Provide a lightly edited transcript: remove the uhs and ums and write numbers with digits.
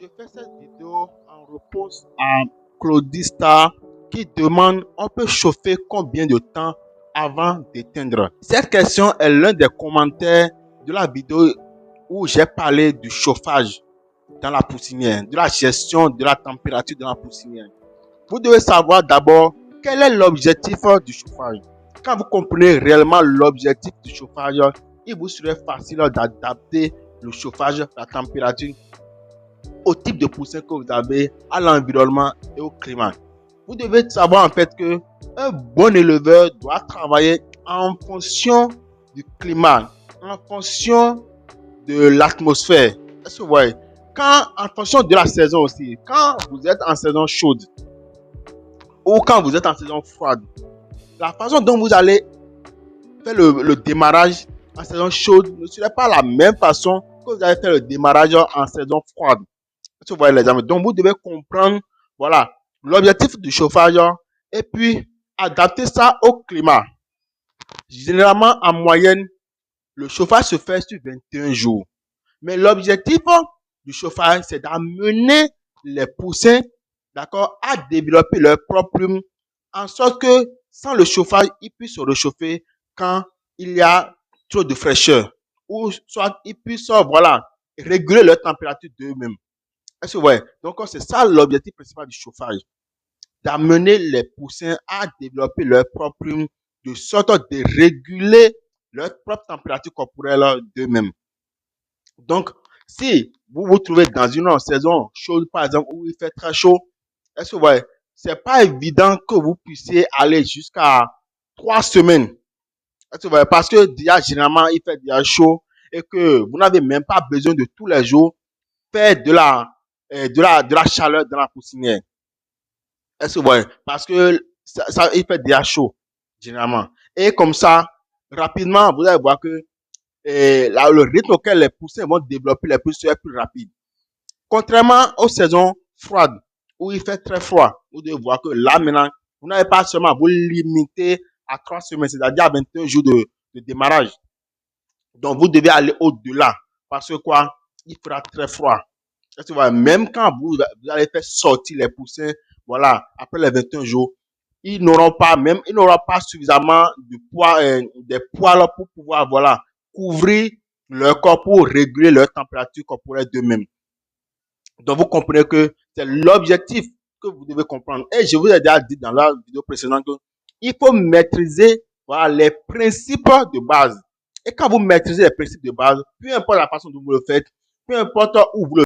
Je fais cette vidéo en réponse à Claudista qui demande on peut chauffer combien de temps avant d'éteindre. Cette question est l'un des commentaires de la vidéo où j'ai parlé du chauffage dans la poussinière, de la gestion de la température dans la poussinière. Vous devez savoir d'abord quel est l'objectif du chauffage. Quand vous comprenez réellement l'objectif du chauffage, il vous serait facile d'adapter le chauffage, la température, au type de poussin que vous avez, à l'environnement et au climat. Vous devez savoir en fait que un bon éleveur doit travailler en fonction du climat, en fonction de l'atmosphère. Est-ce que vous voyez? En fonction de la saison aussi, quand vous êtes en saison chaude ou quand vous êtes en saison froide, la façon dont vous allez faire le démarrage en saison chaude ne serait pas la même façon que vous allez faire le démarrage en saison froide. Est-ce que vous voyez les amis? Donc vous devez comprendre, voilà, l'objectif du chauffage et puis adapter ça au climat. Généralement, en moyenne, le chauffage se fait sur 21 jours. Mais l'objectif du chauffage, c'est d'amener les poussins, d'accord, à développer leur propre plume, en sorte que sans le chauffage, ils puissent se réchauffer quand il y a trop de fraîcheur, ou soit ils puissent, voilà, réguler leur température d'eux-mêmes. Est-ce que vous voyez? Donc, c'est ça l'objectif principal du chauffage, d'amener les poussins à développer leur propre plume, de sorte de réguler leur propre température corporelle d'eux-mêmes. Donc, si vous vous trouvez dans une saison chaude, par exemple, où il fait très chaud, est-ce que vous voyez, c'est pas évident que vous puissiez aller jusqu'à 3 semaines. Est-ce que vous voyez, parce que déjà, généralement, il fait déjà chaud et que vous n'avez même pas besoin de tous les jours faire de la chaleur dans la poussinière. Est-ce que vous voyez, parce que il fait déjà chaud, généralement. Et comme ça, rapidement, vous allez voir que le rythme auquel les poussins vont développer les poussins est plus rapide. Contrairement aux saisons froides, où il fait très froid, vous devez voir que là maintenant, vous n'avez pas seulement à vous limiter à 3 semaines, c'est-à-dire à 21 jours de démarrage. Donc vous devez aller au-delà, parce que quoi, il fera très froid. Est-ce que vous voyez, même quand vous allez faire sortir les poussins, voilà, après les 21 jours, ils n'auront pas suffisamment de poids, des poils pour pouvoir, voilà, couvrir leur corps pour réguler leur température corporelle d'eux-mêmes. Donc, vous comprenez que c'est l'objectif que vous devez comprendre. Et je vous ai déjà dit dans la vidéo précédente qu'il faut maîtriser, voilà, les principes de base. Et quand vous maîtrisez les principes de base, peu importe la façon dont vous le faites, peu importe où vous le